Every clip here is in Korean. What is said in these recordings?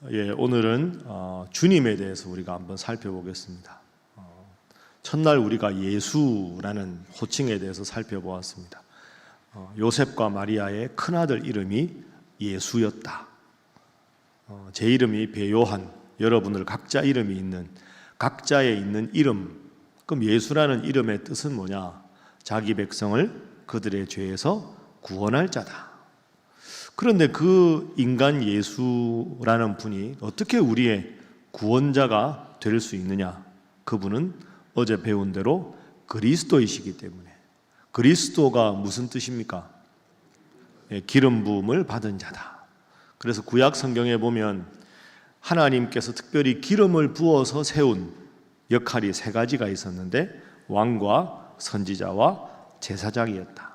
오늘은 주님에 대해서 우리가 한번 살펴보겠습니다. 첫날 우리가 예수라는 호칭에 대해서 살펴보았습니다. 요셉과 마리아의 큰아들 이름이 예수였다. 제 이름이 배요한, 여러분들 각자 이름이 있는, 각자에 있는 이름. 그럼 예수라는 이름의 뜻은 뭐냐? 자기 백성을 그들의 죄에서 구원할 자다. 그런데 그 인간 예수라는 분이 어떻게 우리의 구원자가 될 수 있느냐? 그분은 어제 배운 대로 그리스도이시기 때문에. 그리스도가 무슨 뜻입니까? 기름 부음을 받은 자다. 그래서 구약 성경에 보면 하나님께서 특별히 기름을 부어서 세운 역할이 세 가지가 있었는데 왕과 선지자와 제사장이었다.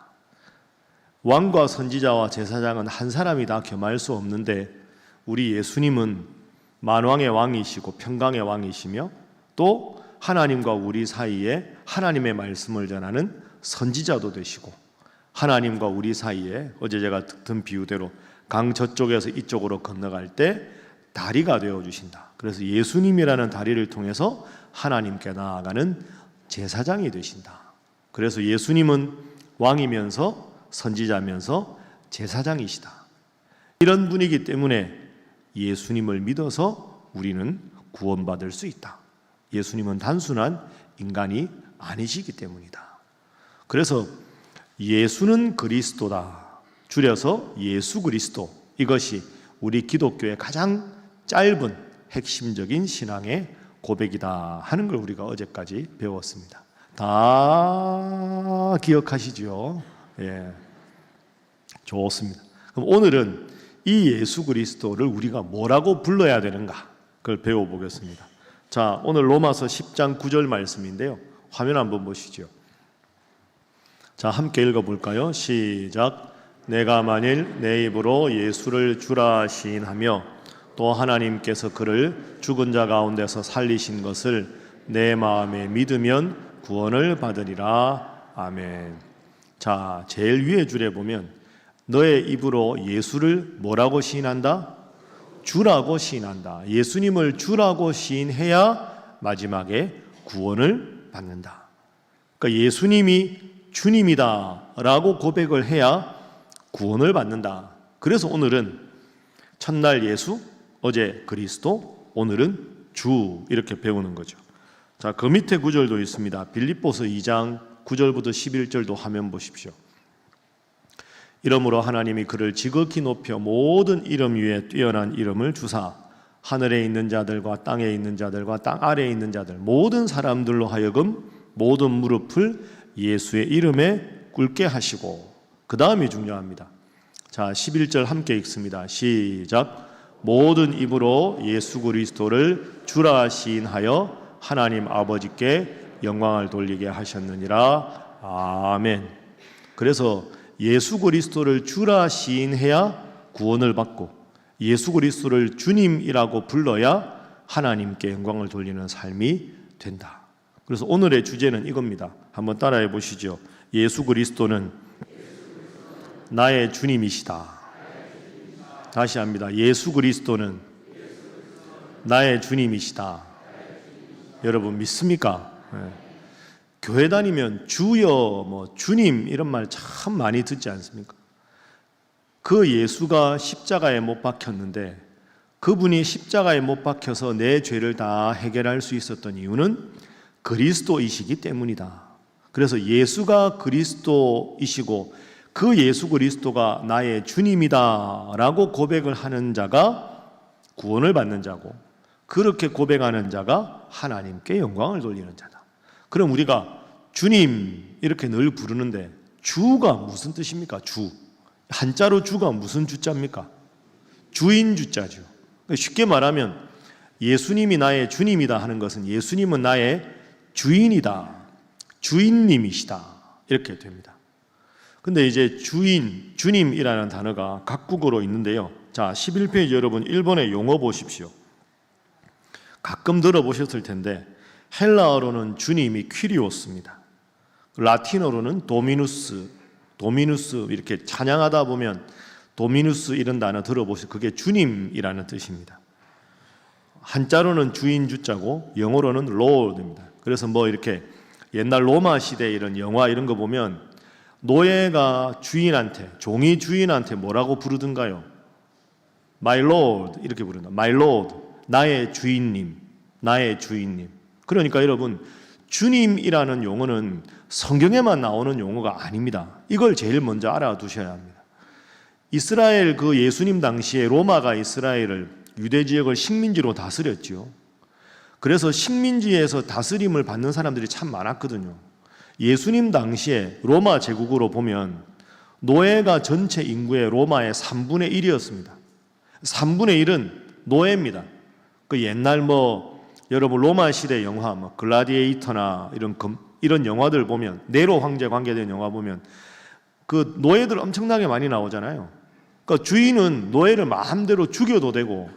왕과 선지자와 제사장은 한 사람이 다 겸할 수 없는데 우리 예수님은 만왕의 왕이시고 평강의 왕이시며 또 하나님과 우리 사이에 하나님의 말씀을 전하는 선지자도 되시고 하나님과 우리 사이에 어제 제가 든 비유대로 강 저쪽에서 이쪽으로 건너갈 때 다리가 되어주신다. 그래서 예수님이라는 다리를 통해서 하나님께 나아가는 제사장이 되신다. 그래서 예수님은 왕이면서 선지자면서 제사장이시다. 이런 분이기 때문에 예수님을 믿어서 우리는 구원받을 수 있다. 예수님은 단순한 인간이 아니시기 때문이다. 그래서 예수는 그리스도다. 줄여서 예수 그리스도. 이것이 우리 기독교의 가장 짧은 핵심적인 신앙의 고백이다 하는 걸 우리가 어제까지 배웠습니다. 다 기억하시죠? 예, 좋습니다. 그럼 오늘은 이 예수 그리스도를 우리가 뭐라고 불러야 되는가? 그걸 배워보겠습니다. 자, 오늘 로마서 10장 9절 말씀인데요. 화면 한번 보시죠. 자, 함께 읽어볼까요? 시작. 내가 만일 내 입으로 예수를 주라 시인하며 또 하나님께서 그를 죽은 자 가운데서 살리신 것을 내 마음에 믿으면 구원을 받으리라. 아멘. 자, 제일 위에 줄에 보면 너의 입으로 예수를 뭐라고 시인한다? 주라고 시인한다. 예수님을 주라고 시인해야 마지막에 구원을 받는다. 그러니까 예수님이 주님이다 라고 고백을 해야 구원을 받는다. 그래서 오늘은 첫날 예수, 어제 그리스도, 오늘은 주 이렇게 배우는 거죠. 자, 그 밑에 구절도 있습니다. 빌립보서 2장 9절부터 11절도 화면 보십시오. 이러므로 하나님이 그를 지극히 높여 모든 이름 위에 뛰어난 이름을 주사 하늘에 있는 자들과 땅에 있는 자들과 땅 아래에 있는 자들 모든 사람들로 하여금 모든 무릎을 예수의 이름에 꿇게 하시고, 그 다음이 중요합니다. 자, 11절 함께 읽습니다. 시작. 모든 입으로 예수 그리스도를 주라 시인하여 하나님 아버지께 영광을 돌리게 하셨느니라. 아멘. 그래서 예수 그리스도를 주라 시인해야 구원을 받고 예수 그리스도를 주님이라고 불러야 하나님께 영광을 돌리는 삶이 된다. 그래서 오늘의 주제는 이겁니다. 한번 따라해 보시죠. 예수 그리스도는 나의 주님이시다. 다시 합니다. 예수 그리스도는 나의 주님이시다. 여러분 믿습니까? 네. 교회 다니면 주여, 주님 이런 말 참 많이 듣지 않습니까? 그 예수가 십자가에 못 박혔는데 그분이 십자가에 못 박혀서 내 죄를 다 해결할 수 있었던 이유는 그리스도이시기 때문이다. 그래서 예수가 그리스도이시고 그 예수 그리스도가 나의 주님이다 라고 고백을 하는 자가 구원을 받는 자고, 그렇게 고백하는 자가 하나님께 영광을 돌리는 자다. 그럼 우리가 주님 이렇게 늘 부르는데 주가 무슨 뜻입니까? 주. 한자로 주가 무슨 주자입니까? 주인 주자죠. 쉽게 말하면 예수님이 나의 주님이다 하는 것은 예수님은 나의 주인이다. 주인님이시다. 이렇게 됩니다. 근데 이제 주인, 주님이라는 단어가 각국어로 있는데요. 자, 11페이지 여러분 일본의 용어 보십시오. 가끔 들어보셨을 텐데 헬라어로는 주님이 퀴리오스입니다. 라틴어로는 도미누스 이렇게 찬양하다 보면 도미누스 이런 단어 들어보시면 그게 주님이라는 뜻입니다. 한자로는 주인 주자고 영어로는 Lord입니다. 그래서 뭐 이렇게 옛날 로마 시대 이런 영화 이런 거 보면 노예가 주인한테, 종이 주인한테 뭐라고 부르든가요? My Lord 이렇게 부른다. My Lord, 나의 주인님, 나의 주인님. 그러니까 여러분, 주님이라는 용어는 성경에만 나오는 용어가 아닙니다. 이걸 제일 먼저 알아두셔야 합니다. 이스라엘 그 예수님 당시에 로마가 이스라엘을, 유대 지역을 식민지로 다스렸죠. 그래서 식민지에서 다스림을 받는 사람들이 참 많았거든요. 예수님 당시에 로마 제국으로 보면 노예가 전체 인구의 로마의 3분의 1이었습니다. 3분의 1은 노예입니다. 그 옛날 뭐 여러분 로마 시대 영화 뭐 글라디에이터나 이런 영화들 보면, 네로 황제 관계된 영화 보면 그 노예들 엄청나게 많이 나오잖아요. 그러니까 주인은 노예를 마음대로 죽여도 되고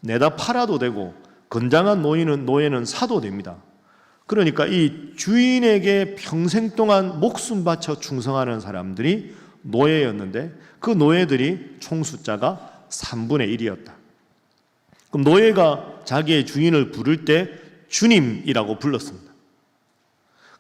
내다 팔아도 되고 건장한 노예는 사도 됩니다. 그러니까 이 주인에게 평생 동안 목숨 바쳐 충성하는 사람들이 노예였는데 그 노예들이 총 숫자가 3분의 1이었다. 그럼 노예가 자기의 주인을 부를 때 주님이라고 불렀습니다.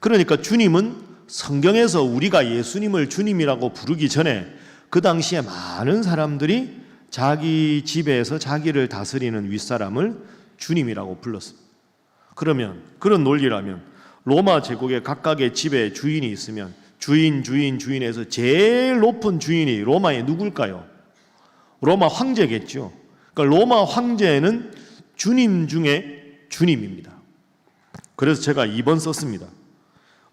그러니까 주님은 성경에서 우리가 예수님을 주님이라고 부르기 전에 그 당시에 많은 사람들이 자기 집에서 자기를 다스리는 윗사람을 주님이라고 불렀습니다. 그러면 그런 논리라면 로마 제국의 각각의 집에 주인이 있으면 주인에서 제일 높은 주인이 로마의 누굴까요? 로마 황제겠죠. 그러니까 로마 황제는 주님 중에 주님입니다. 그래서 제가 2번 썼습니다.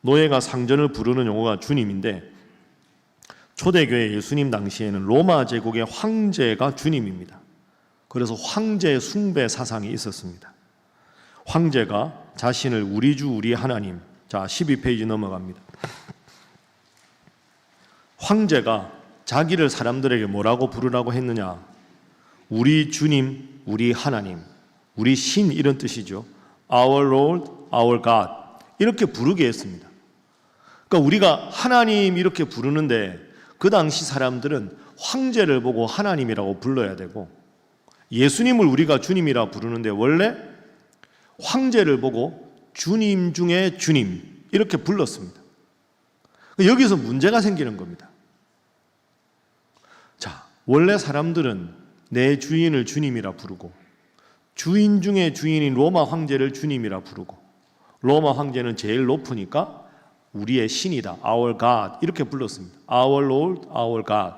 노예가 상전을 부르는 용어가 주님인데 초대교회 예수님 당시에는 로마 제국의 황제가 주님입니다. 그래서 황제 숭배 사상이 있었습니다. 황제가 자신을 우리 주 우리 하나님, 자 12페이지 넘어갑니다. 황제가 자기를 사람들에게 뭐라고 부르라고 했느냐? 우리 주님, 우리 하나님, 우리 신 이런 뜻이죠. Our Lord, Our God 이렇게 부르게 했습니다. 그러니까 우리가 하나님 이렇게 부르는데 그 당시 사람들은 황제를 보고 하나님이라고 불러야 되고 예수님을 우리가 주님이라 부르는데 원래 황제를 보고 주님 중에 주님 이렇게 불렀습니다. 여기서 문제가 생기는 겁니다. 자, 원래 사람들은 내 주인을 주님이라 부르고 주인 중에 주인인 로마 황제를 주님이라 부르고 로마 황제는 제일 높으니까 우리의 신이다. Our God 이렇게 불렀습니다. Our Lord, Our God.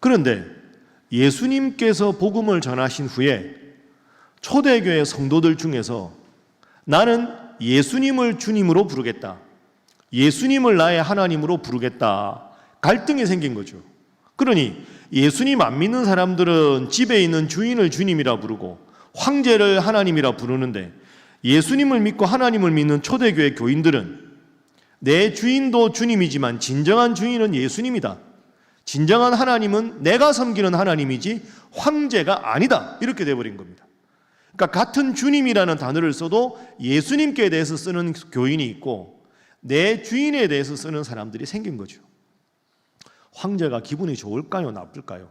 그런데 예수님께서 복음을 전하신 후에 초대교회 성도들 중에서 나는 예수님을 주님으로 부르겠다. 예수님을 나의 하나님으로 부르겠다. 갈등이 생긴 거죠. 그러니 예수님 안 믿는 사람들은 집에 있는 주인을 주님이라 부르고 황제를 하나님이라 부르는데 예수님을 믿고 하나님을 믿는 초대교회 교인들은 내 주인도 주님이지만 진정한 주인은 예수님이다. 진정한 하나님은 내가 섬기는 하나님이지 황제가 아니다. 이렇게 돼버린 겁니다. 그러니까 같은 주님이라는 단어를 써도 예수님께 대해서 쓰는 교인이 있고 내 주인에 대해서 쓰는 사람들이 생긴 거죠. 황제가 기분이 좋을까요? 나쁠까요?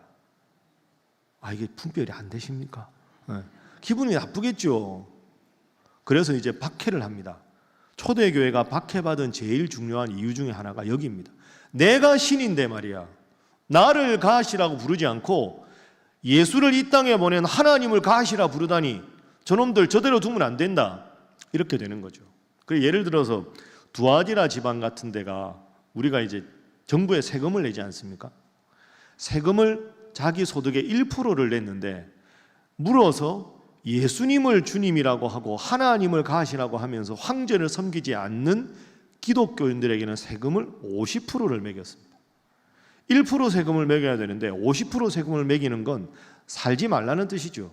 이게 분별이 안 되십니까? 네. 기분이 나쁘겠죠. 그래서 이제 박해를 합니다. 초대교회가 박해받은 제일 중요한 이유 중에 하나가 여기입니다. 내가 신인데 말이야. 나를 가시라고 부르지 않고 예수를 이 땅에 보낸 하나님을 가시라 부르다니 저놈들 저대로 두면 안 된다. 이렇게 되는 거죠. 예를 들어서 두아디라 지방 같은 데가 우리가 이제 정부에 세금을 내지 않습니까? 세금을 자기 소득의 1%를 냈는데 물어서 예수님을 주님이라고 하고 하나님을 가시라고 하면서 황제를 섬기지 않는 기독교인들에게는 세금을 50%를 매겼습니다. 1% 세금을 매겨야 되는데 50% 세금을 매기는 건 살지 말라는 뜻이죠.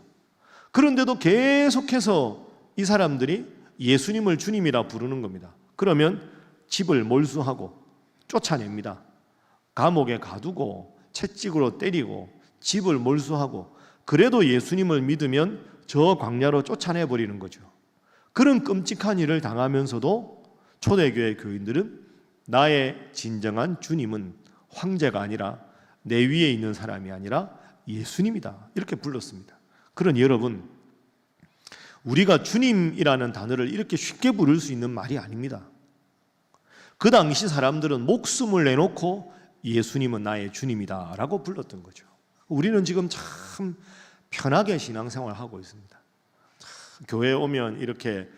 그런데도 계속해서 이 사람들이 예수님을 주님이라 부르는 겁니다. 그러면 집을 몰수하고 쫓아냅니다. 감옥에 가두고 채찍으로 때리고 집을 몰수하고 그래도 예수님을 믿으면 저 광야로 쫓아내버리는 거죠. 그런 끔찍한 일을 당하면서도 초대교회 교인들은 나의 진정한 주님은 황제가 아니라 내 위에 있는 사람이 아니라 예수님이다. 이렇게 불렀습니다. 그러니 여러분, 우리가 주님이라는 단어를 이렇게 쉽게 부를 수 있는 말이 아닙니다. 그 당시 사람들은 목숨을 내놓고 예수님은 나의 주님이다 라고 불렀던 거죠. 우리는 지금 참 편하게 신앙생활을 하고 있습니다. 교회에 오면 이렇게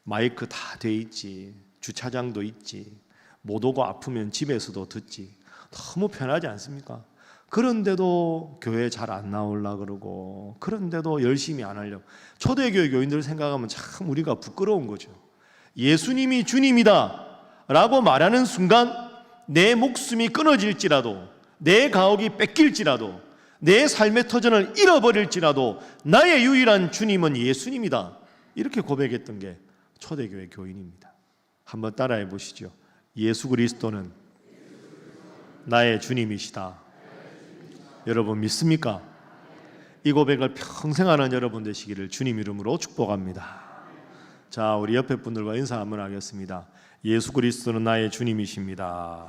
마이크 다 돼 있지, 주차장도 있지, 못 오고 아프면 집에서도 듣지, 너무 편하지 않습니까? 그런데도 교회 잘 안 나오려고 그러고, 그런데도 열심히 안 하려고. 초대교회 교인들 생각하면 참 우리가 부끄러운 거죠. 예수님이 주님이다 라고 말하는 순간 내 목숨이 끊어질지라도, 내 가옥이 뺏길지라도, 내 삶의 터전을 잃어버릴지라도 나의 유일한 주님은 예수님이다, 이렇게 고백했던 게 초대교회 교인입니다. 한번 따라해 보시죠. 예수 그리스도는 나의 주님이시다. 여러분 믿습니까? 이 고백을 평생 하는 여러분 되시기를 주님 이름으로 축복합니다. 자, 우리 옆에 분들과 인사 한번 하겠습니다. 예수 그리스도는 나의 주님이십니다.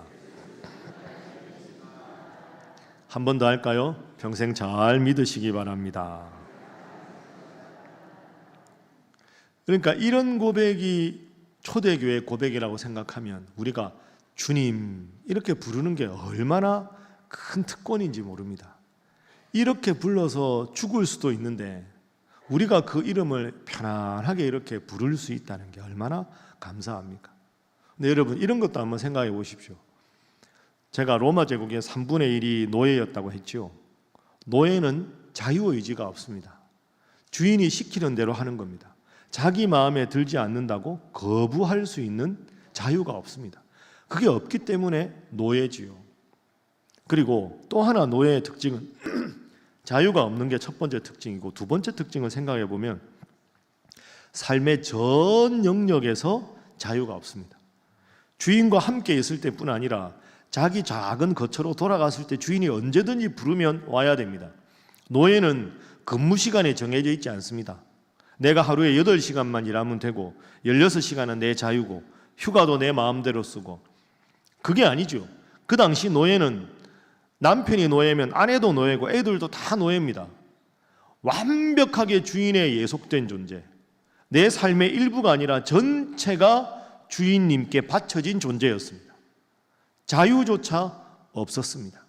한 번 더 할까요? 평생 잘 믿으시기 바랍니다. 그러니까 이런 고백이 초대교회 고백이라고 생각하면 우리가 주님 이렇게 부르는 게 얼마나 큰 특권인지 모릅니다. 이렇게 불러서 죽을 수도 있는데 우리가 그 이름을 편안하게 이렇게 부를 수 있다는 게 얼마나 감사합니까? 근데 여러분 이런 것도 한번 생각해 보십시오. 제가 로마 제국의 3분의 1이 노예였다고 했죠. 노예는 자유의지가 없습니다. 주인이 시키는 대로 하는 겁니다. 자기 마음에 들지 않는다고 거부할 수 있는 자유가 없습니다. 그게 없기 때문에 노예지요. 그리고 또 하나 노예의 특징은 자유가 없는 게 첫 번째 특징이고, 두 번째 특징을 생각해 보면 삶의 전 영역에서 자유가 없습니다. 주인과 함께 있을 때뿐 아니라 자기 작은 거처로 돌아갔을 때 주인이 언제든지 부르면 와야 됩니다. 노예는 근무 시간에 정해져 있지 않습니다. 내가 하루에 8시간만 일하면 되고 16시간은 내 자유고 휴가도 내 마음대로 쓰고, 그게 아니죠. 그 당시 노예는 남편이 노예면 아내도 노예고 애들도 다 노예입니다. 완벽하게 주인에 예속된 존재, 내 삶의 일부가 아니라 전체가 주인님께 바쳐진 존재였습니다. 자유조차 없었습니다.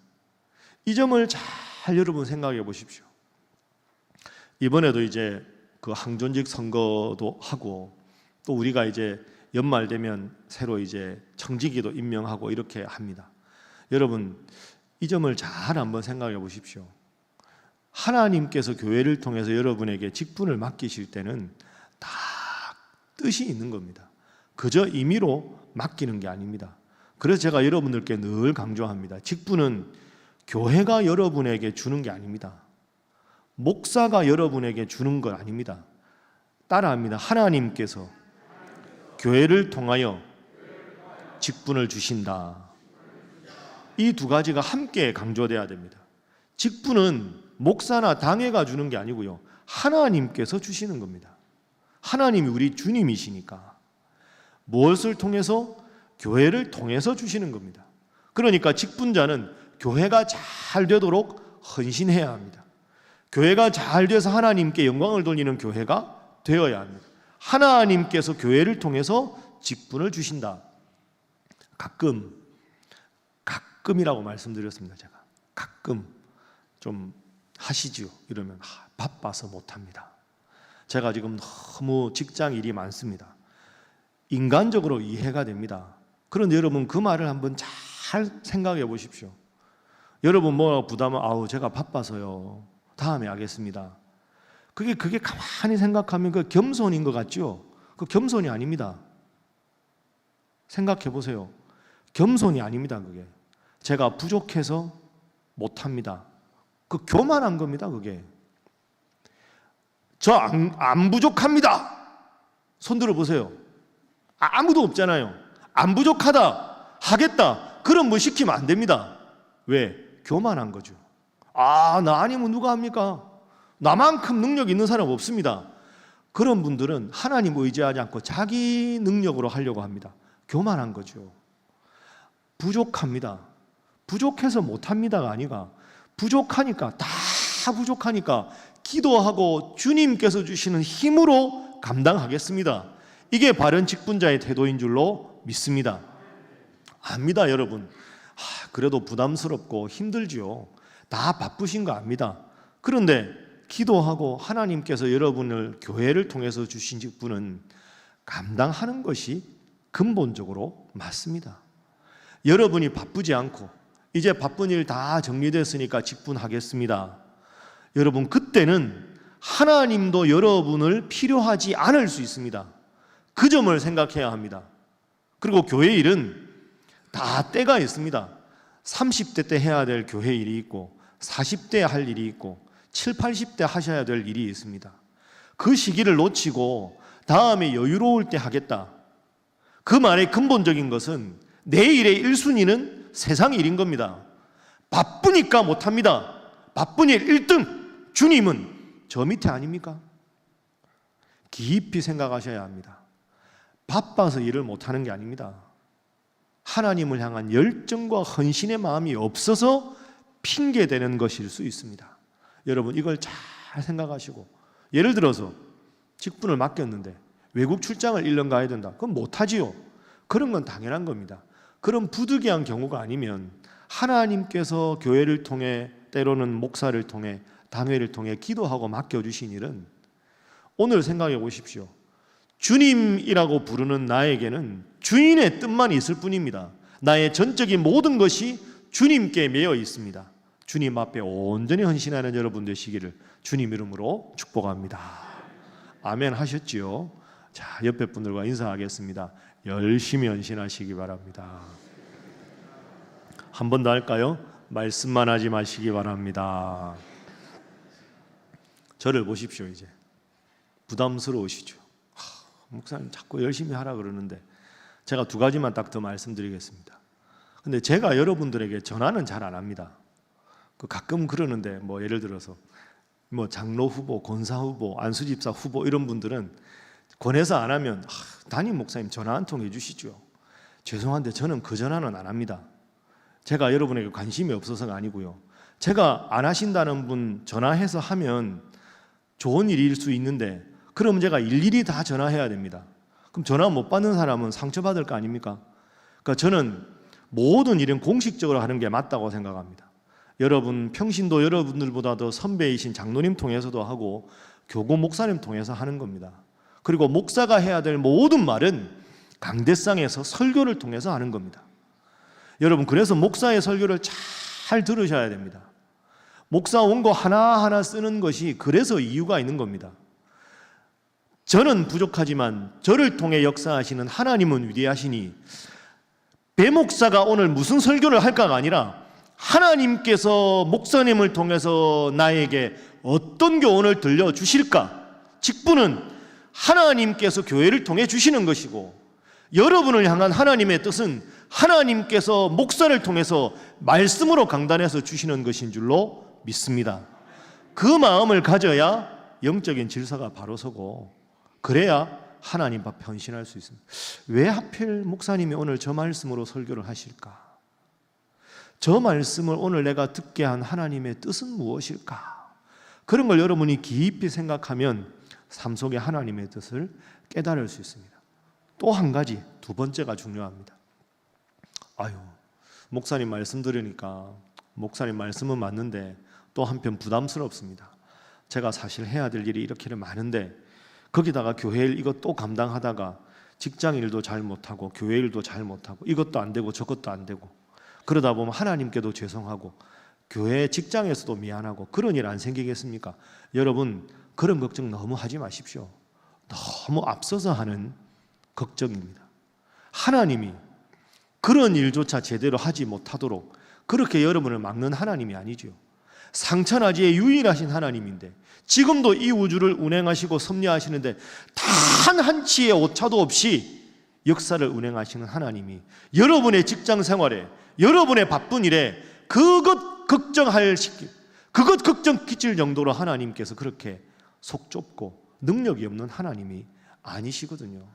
이 점을 잘 여러분 생각해 보십시오. 이번에도 이제 그 항존직 선거도 하고, 또 우리가 이제 연말 되면 새로 이제 청지기도 임명하고 이렇게 합니다. 여러분 이 점을 잘 한번 생각해 보십시오. 하나님께서 교회를 통해서 여러분에게 직분을 맡기실 때는 다 뜻이 있는 겁니다. 그저 임의로 맡기는 게 아닙니다. 그래서 제가 여러분들께 늘 강조합니다. 직분은 교회가 여러분에게 주는 게 아닙니다. 목사가 여러분에게 주는 것 아닙니다. 따라합니다. 하나님께서 교회를 통하여 직분을 주신다. 이 두 가지가 함께 강조돼야 됩니다. 직분은 목사나 당회가 주는 게 아니고요, 하나님께서 주시는 겁니다. 하나님이 우리 주님이시니까 무엇을 통해서? 교회를 통해서 주시는 겁니다. 그러니까 직분자는 교회가 잘 되도록 헌신해야 합니다. 교회가 잘 돼서 하나님께 영광을 돌리는 교회가 되어야 합니다. 하나님께서 교회를 통해서 직분을 주신다. 가끔이라고 말씀드렸습니다. 제가 가끔 좀 하시죠 이러면 바빠서 못합니다. 제가 지금 너무 직장 일이 많습니다. 인간적으로 이해가 됩니다. 그런데 여러분 그 말을 한번 잘 생각해 보십시오. 여러분 뭐 부담은 제가 바빠서요, 다음에 하겠습니다. 그게 가만히 생각하면 그 겸손인 것 같죠? 그 겸손이 아닙니다. 생각해 보세요. 겸손이 아닙니다. 그게 제가 부족해서 못합니다. 그 교만한 겁니다. 그게 저 안 부족합니다. 손 들어 보세요. 아무도 없잖아요. 안 부족하다, 하겠다, 그럼 뭐 시키면 안 됩니다. 왜? 교만한 거죠. 나 아니면 누가 합니까? 나만큼 능력 있는 사람 없습니다. 그런 분들은 하나님 의지하지 않고 자기 능력으로 하려고 합니다. 교만한 거죠. 부족합니다. 부족해서 못합니다가 아니라 부족하니까, 다 부족하니까 기도하고 주님께서 주시는 힘으로 감당하겠습니다. 이게 바른 직분자의 태도인 줄로 믿습니다. 압니다, 여러분. 그래도 부담스럽고 힘들지요. 다 바쁘신 거 압니다. 그런데 기도하고 하나님께서 여러분을 교회를 통해서 주신 직분은 감당하는 것이 근본적으로 맞습니다. 여러분이 바쁘지 않고 이제 바쁜 일 다 정리됐으니까 직분하겠습니다. 여러분, 그때는 하나님도 여러분을 필요하지 않을 수 있습니다. 그 점을 생각해야 합니다. 그리고 교회 일은 다 때가 있습니다. 30대 때 해야 될 교회 일이 있고 40대 할 일이 있고 7, 80대 하셔야 될 일이 있습니다. 그 시기를 놓치고 다음에 여유로울 때 하겠다. 그 말의 근본적인 것은 내 일의 1순위는 세상 일인 겁니다. 바쁘니까 못합니다. 바쁜 일 1등, 주님은 저 밑에 아닙니까? 깊이 생각하셔야 합니다. 바빠서 일을 못하는 게 아닙니다. 하나님을 향한 열정과 헌신의 마음이 없어서 핑계대는 것일 수 있습니다. 여러분, 이걸 잘 생각하시고, 예를 들어서 직분을 맡겼는데 외국 출장을 1년 가야 된다. 그건 못하지요. 그런 건 당연한 겁니다. 그런 부득이한 경우가 아니면 하나님께서 교회를 통해, 때로는 목사를 통해, 당회를 통해 기도하고 맡겨주신 일은 오늘 생각해 보십시오. 주님이라고 부르는 나에게는 주인의 뜻만 있을 뿐입니다. 나의 전적인 모든 것이 주님께 매여 있습니다. 주님 앞에 온전히 헌신하는 여러분 되시기를 주님 이름으로 축복합니다. 아멘 하셨지요? 자, 옆에 분들과 인사하겠습니다. 열심히 헌신하시기 바랍니다. 한 번 더 할까요? 말씀만 하지 마시기 바랍니다. 저를 보십시오. 이제 부담스러우시죠? 목사님 자꾸 열심히 하라 그러는데 제가 두 가지만 딱 더 말씀드리겠습니다. 근데 제가 여러분들에게 전화는 잘 안 합니다. 가끔 그러는데 예를 들어서 장로 후보, 권사 후보, 안수집사 후보 이런 분들은 권해서 안 하면 담임 목사님 전화 한 통 해주시죠. 죄송한데 저는 그 전화는 안 합니다. 제가 여러분에게 관심이 없어서가 아니고요. 제가 안 하신다는 분 전화해서 하면 좋은 일일 수 있는데 그럼 제가 일일이 다 전화해야 됩니다. 그럼 전화 못 받는 사람은 상처받을 거 아닙니까? 그러니까 저는 모든 일은 공식적으로 하는 게 맞다고 생각합니다. 여러분 평신도 여러분들보다 더 선배이신 장로님 통해서도 하고 교구 목사님 통해서 하는 겁니다. 그리고 목사가 해야 될 모든 말은 강대상에서 설교를 통해서 하는 겁니다. 여러분, 그래서 목사의 설교를 잘 들으셔야 됩니다. 목사 원고 하나하나 쓰는 것이 그래서 이유가 있는 겁니다. 저는 부족하지만 저를 통해 역사하시는 하나님은 위대하시니 배 목사가 오늘 무슨 설교를 할까가 아니라 하나님께서 목사님을 통해서 나에게 어떤 교훈을 들려주실까? 직분은 하나님께서 교회를 통해 주시는 것이고 여러분을 향한 하나님의 뜻은 하나님께서 목사를 통해서 말씀으로 강단해서 주시는 것인 줄로 믿습니다. 그 마음을 가져야 영적인 질서가 바로 서고 그래야 하나님 앞에 헌신할 수 있습니다. 왜 하필 목사님이 오늘 저 말씀으로 설교를 하실까? 저 말씀을 오늘 내가 듣게 한 하나님의 뜻은 무엇일까? 그런 걸 여러분이 깊이 생각하면 삶 속에 하나님의 뜻을 깨달을 수 있습니다. 또 한 가지, 두 번째가 중요합니다. 목사님 말씀 들으니까 목사님 말씀은 맞는데 또 한편 부담스럽습니다. 제가 사실 해야 될 일이 이렇게 많은데 거기다가 교회 일 이것 또 감당하다가 직장 일도 잘 못하고 교회 일도 잘 못하고 이것도 안 되고 저것도 안 되고 그러다 보면 하나님께도 죄송하고 교회 직장에서도 미안하고 그런 일 안 생기겠습니까? 여러분, 그런 걱정 너무 하지 마십시오. 너무 앞서서 하는 걱정입니다. 하나님이 그런 일조차 제대로 하지 못하도록 그렇게 여러분을 막는 하나님이 아니죠. 상천하지의 유일하신 하나님인데 지금도 이 우주를 운행하시고 섭리하시는데 단 한치의 오차도 없이 역사를 운행하시는 하나님이 여러분의 직장 생활에 여러분의 바쁜 일에 그것 걱정 끼칠 정도로 하나님께서 그렇게 속 좁고 능력이 없는 하나님이 아니시거든요.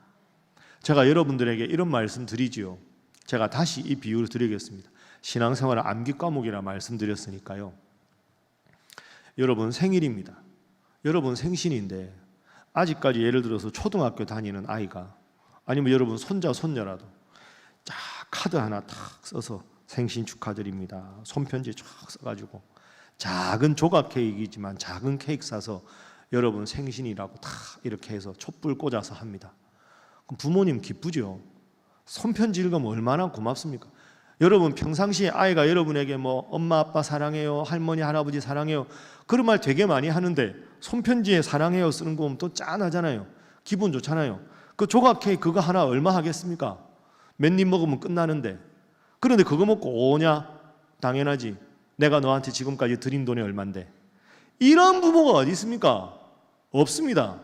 제가 여러분들에게 이런 말씀 드리지요. 제가 다시 이 비유를 드리겠습니다. 신앙생활은 암기 과목이라 말씀드렸으니까요. 여러분 생일입니다. 여러분 생신인데 아직까지 예를 들어서 초등학교 다니는 아이가 아니면 여러분 손자 손녀라도 자 카드 하나 탁 써서 생신 축하드립니다. 손편지 쫙 써가지고 작은 조각 케이크이지만 작은 케이크 사서 여러분 생신이라고 탁 이렇게 해서 촛불 꽂아서 합니다. 그럼 부모님 기쁘죠? 손편지 읽으면 얼마나 고맙습니까? 여러분 평상시에 아이가 여러분에게 뭐 엄마 아빠 사랑해요, 할머니 할아버지 사랑해요 그런 말 되게 많이 하는데 손편지에 사랑해요 쓰는 거 보면 또 짠하잖아요. 기분 좋잖아요. 그 조각 케이크 그거 하나 얼마 하겠습니까? 몇 입 먹으면 끝나는데. 그런데 그거 먹고 오냐? 당연하지. 내가 너한테 지금까지 드린 돈이 얼만데. 이런 부모가 어디 있습니까? 없습니다.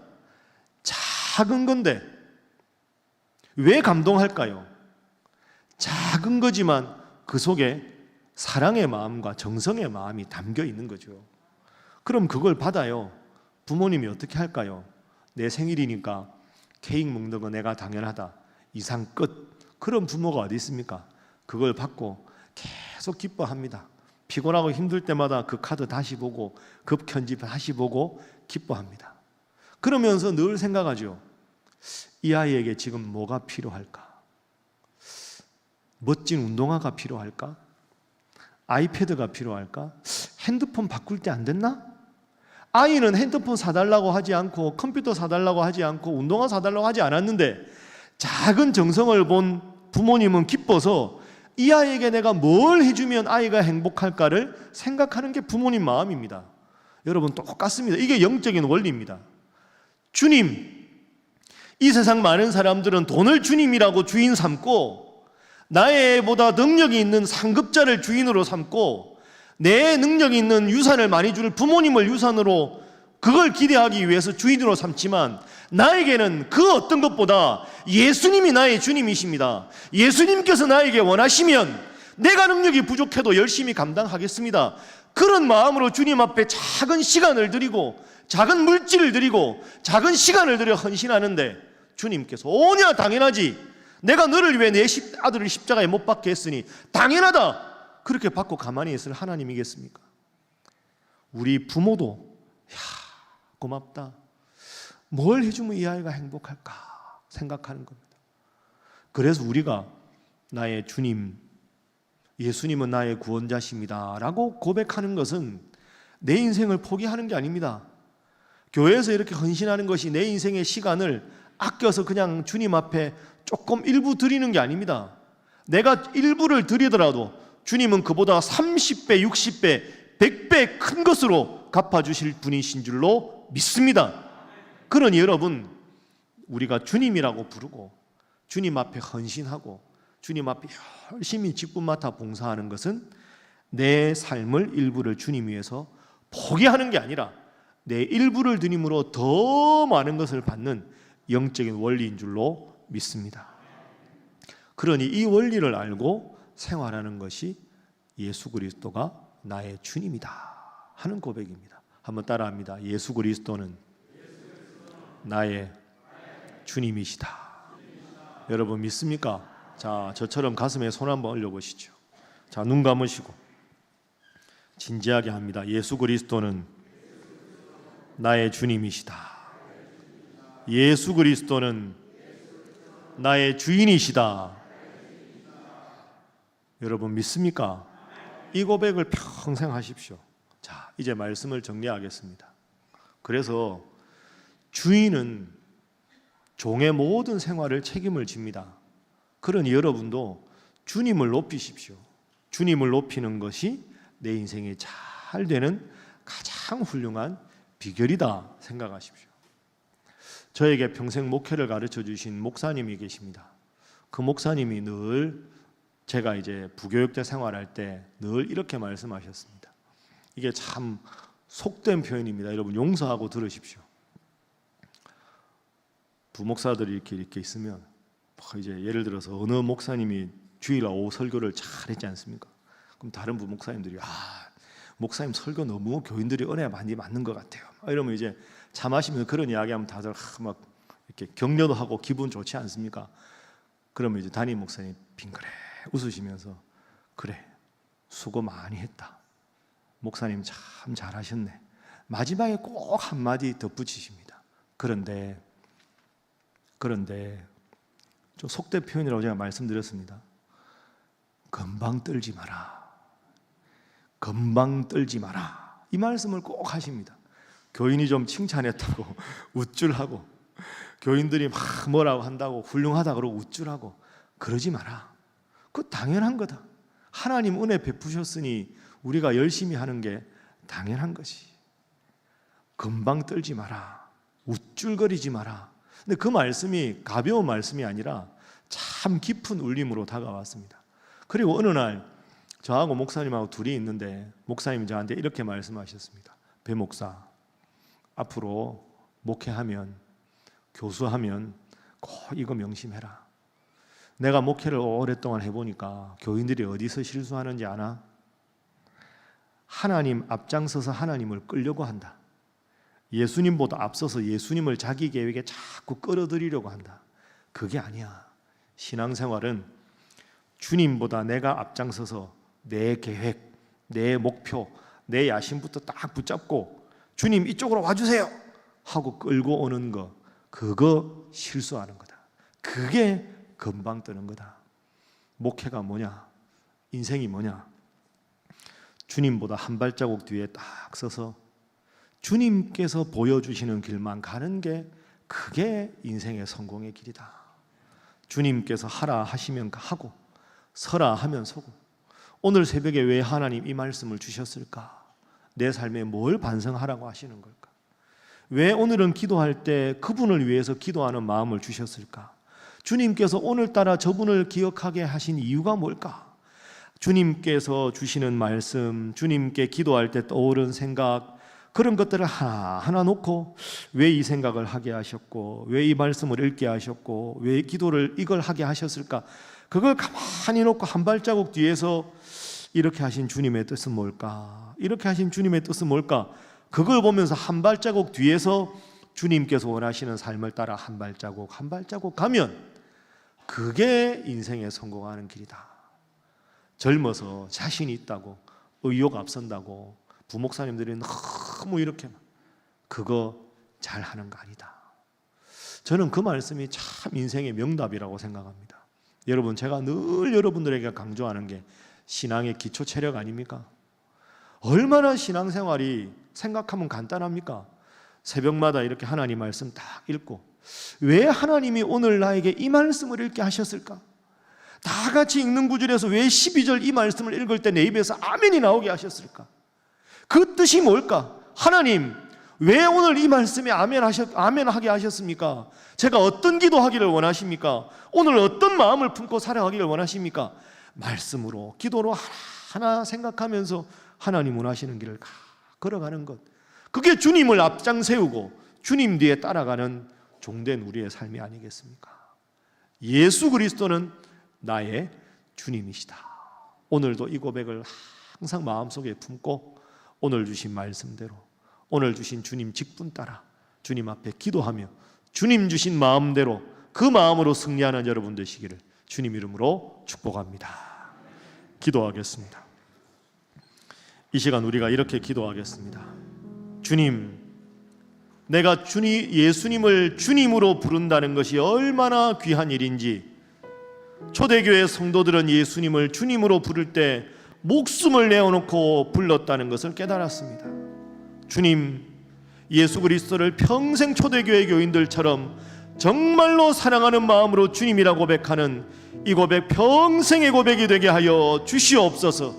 작은 건데 왜 감동할까요? 작은 거지만 그 속에 사랑의 마음과 정성의 마음이 담겨 있는 거죠. 그럼 그걸 받아요. 부모님이 어떻게 할까요? 내 생일이니까 케이크 먹는 거 내가 당연하다. 이상 끝. 그런 부모가 어디 있습니까? 그걸 받고 계속 기뻐합니다. 피곤하고 힘들 때마다 그 카드 다시 보고 급 편집 다시 보고 기뻐합니다. 그러면서 늘 생각하죠. 이 아이에게 지금 뭐가 필요할까? 멋진 운동화가 필요할까? 아이패드가 필요할까? 핸드폰 바꿀 때 안 됐나? 아이는 핸드폰 사달라고 하지 않고 컴퓨터 사달라고 하지 않고 운동화 사달라고 하지 않았는데 작은 정성을 본 부모님은 기뻐서 이 아이에게 내가 뭘 해주면 아이가 행복할까를 생각하는 게 부모님 마음입니다. 여러분 똑같습니다. 이게 영적인 원리입니다. 주님, 이 세상 많은 사람들은 돈을 주님이라고 주인 삼고 나보다 능력이 있는 상급자를 주인으로 삼고 내 능력이 있는 유산을 많이 줄 부모님을 유산으로 그걸 기대하기 위해서 주인으로 삼지만 나에게는 그 어떤 것보다 예수님이 나의 주님이십니다. 예수님께서 나에게 원하시면 내가 능력이 부족해도 열심히 감당하겠습니다. 그런 마음으로 주님 앞에 작은 시간을 드리고 작은 물질을 드리고 작은 시간을 들여 헌신하는데 주님께서 오냐 당연하지. 내가 너를 위해 내 아들을 십자가에 못 박게 했으니 당연하다. 그렇게 받고 가만히 있을 하나님이겠습니까? 우리 부모도 고맙다. 뭘 해주면 이 아이가 행복할까 생각하는 겁니다. 그래서 우리가 나의 주님, 예수님은 나의 구원자십니다 라고 고백하는 것은 내 인생을 포기하는 게 아닙니다. 교회에서 이렇게 헌신하는 것이 내 인생의 시간을 아껴서 그냥 주님 앞에 조금 일부 드리는 게 아닙니다. 내가 일부를 드리더라도 주님은 그보다 30배, 60배, 100배 큰 것으로 갚아주실 분이신 줄로 믿습니다. 그러니 여러분, 우리가 주님이라고 부르고 주님 앞에 헌신하고 주님 앞에 열심히 직분 맡아 봉사하는 것은 내 삶을 일부를 주님 위해서 포기하는 게 아니라 내 일부를 드림으로 더 많은 것을 받는 영적인 원리인 줄로 믿습니다. 그러니 이 원리를 알고 생활하는 것이 예수 그리스도가 나의 주님이다 하는 고백입니다. 한번 따라합니다. 예수 그리스도는 나의 주님이시다. 여러분 믿습니까? 자, 저처럼 가슴에 손 한번 올려보시죠. 자, 눈 감으시고 진지하게 합니다. 예수 그리스도는 나의 주님이시다. 예수 그리스도는 나의 주인이시다. 여러분 믿습니까? 이 고백을 평생 하십시오. 자, 이제 말씀을 정리하겠습니다. 그래서 주인은 종의 모든 생활을 책임을 집니다. 그러니 여러분도 주님을 높이십시오. 주님을 높이는 것이 내 인생이 잘 되는 가장 훌륭한 비결이다 생각하십시오. 저에게 평생 목회를 가르쳐 주신 목사님이 계십니다. 그 목사님이 늘 제가 이제 부교육자 생활할 때 늘 이렇게 말씀하셨습니다. 이게 참 속된 표현입니다. 여러분 용서하고 들으십시오. 부목사들이 이렇게 있으면 이제 예를 들어서 어느 목사님이 주일 오후 설교를 잘했지 않습니까? 그럼 다른 부목사님들이 목사님 설교 너무 교인들이 은혜 많이 맞는 것 같아요. 이러면 이제 차 마시면서 그런 이야기하면 다들 막 이렇게 격려도 하고 기분 좋지 않습니까? 그러면 이제 담임 목사님 빙그레 웃으시면서 그래 수고 많이 했다. 목사님 참 잘하셨네. 마지막에 꼭 한마디 덧붙이십니다. 그런데 좀 속대 표현이라고 제가 말씀드렸습니다. 금방 떨지 마라. 금방 떨지 마라. 이 말씀을 꼭 하십니다. 교인이 좀 칭찬했다고 우쭐하고, 교인들이 막 뭐라고 한다고 훌륭하다 그러고 우쭐하고 그러지 마라. 그거 당연한 거다. 하나님 은혜 베푸셨으니 우리가 열심히 하는 게 당연한 것이. 금방 떨지 마라. 우쭐거리지 마라. 근데 그 말씀이 가벼운 말씀이 아니라 참 깊은 울림으로 다가왔습니다. 그리고 어느 날 저하고 목사님하고 둘이 있는데 목사님이 저한테 이렇게 말씀하셨습니다. 배 목사, 앞으로 목회하면, 교수하면 꼭 이거 명심해라. 내가 목회를 오랫동안 해보니까 교인들이 어디서 실수하는지 아나? 하나님 앞장서서 하나님을 끌려고 한다. 예수님보다 앞서서 예수님을 자기 계획에 자꾸 끌어들이려고 한다. 그게 아니야. 신앙생활은 주님보다 내가 앞장서서 내 계획, 내 목표, 내 야심부터 딱 붙잡고 주님 이쪽으로 와주세요 하고 끌고 오는 거, 그거 실수하는 거다. 그게 금방 뜨는 거다. 목회가 뭐냐? 인생이 뭐냐? 주님보다 한 발자국 뒤에 딱 서서 주님께서 보여주시는 길만 가는 게, 그게 인생의 성공의 길이다. 주님께서 하라 하시면 하고, 서라 하면 서고. 오늘 새벽에 왜 하나님 이 말씀을 주셨을까? 내 삶에 뭘 반성하라고 하시는 걸까? 왜 오늘은 기도할 때 그분을 위해서 기도하는 마음을 주셨을까? 주님께서 오늘따라 저분을 기억하게 하신 이유가 뭘까? 주님께서 주시는 말씀, 주님께 기도할 때 떠오른 생각, 그런 것들을 하나하나 놓고 왜 이 생각을 하게 하셨고, 왜 이 말씀을 읽게 하셨고, 왜 기도를 이걸 하게 하셨을까? 그걸 가만히 놓고 한 발자국 뒤에서 이렇게 하신 주님의 뜻은 뭘까? 이렇게 하신 주님의 뜻은 뭘까? 그걸 보면서 한 발자국 뒤에서 주님께서 원하시는 삶을 따라 한 발자국 한 발자국 가면, 그게 인생에 성공하는 길이다. 젊어서 자신이 있다고, 의욕 앞선다고 부목사님들이 너무 이렇게, 그거 잘하는 거 아니다. 저는 그 말씀이 참 인생의 명답이라고 생각합니다. 여러분, 제가 늘 여러분들에게 강조하는 게 신앙의 기초 체력 아닙니까? 얼마나 신앙생활이 생각하면 간단합니까? 새벽마다 이렇게 하나님 말씀 딱 읽고, 왜 하나님이 오늘 나에게 이 말씀을 읽게 하셨을까? 다 같이 읽는 구절에서 왜 12절 이 말씀을 읽을 때 내 입에서 아멘이 나오게 하셨을까? 그 뜻이 뭘까? 하나님, 왜 오늘 이 말씀에 아멘하게 하셨습니까? 제가 어떤 기도하기를 원하십니까? 오늘 어떤 마음을 품고 살아가기를 원하십니까? 말씀으로, 기도로 하나 생각하면서 하나님 원하시는 길을 걸어가는 것, 그게 주님을 앞장 세우고 주님 뒤에 따라가는 종된 우리의 삶이 아니겠습니까? 예수 그리스도는 나의 주님이시다. 오늘도 이 고백을 항상 마음속에 품고 오늘 주신 말씀대로, 오늘 주신 주님 직분 따라 주님 앞에 기도하며 주님 주신 마음대로, 그 마음으로 승리하는 여러분 되시기를 주님 이름으로 축복합니다. 기도하겠습니다. 이 시간 우리가 이렇게 기도하겠습니다. 주님, 내가 예수님을 주님으로 부른다는 것이 얼마나 귀한 일인지, 초대교회 성도들은 예수님을 주님으로 부를 때 목숨을 내어놓고 불렀다는 것을 깨달았습니다. 주님, 예수 그리스도를 평생 초대교회 교인들처럼 정말로 사랑하는 마음으로 주님이라 고백하는 이 고백, 평생의 고백이 되게 하여 주시옵소서.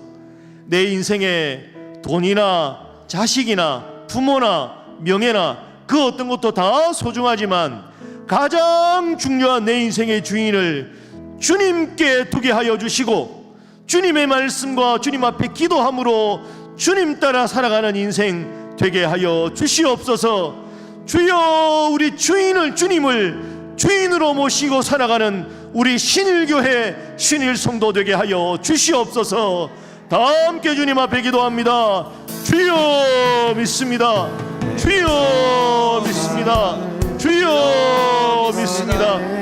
내 인생에 돈이나 자식이나 부모나 명예나 그 어떤 것도 다 소중하지만 가장 중요한 내 인생의 주인을 주님께 두게 하여 주시고, 주님의 말씀과 주님 앞에 기도함으로 주님 따라 살아가는 인생 되게 하여 주시옵소서. 주여, 우리 주님을 주인으로 모시고 살아가는 우리 신일교회 신일성도 되게 하여 주시옵소서. 다 함께 주님 앞에 기도합니다. 주여 믿습니다. 주여 믿습니다. 주여 믿습니다.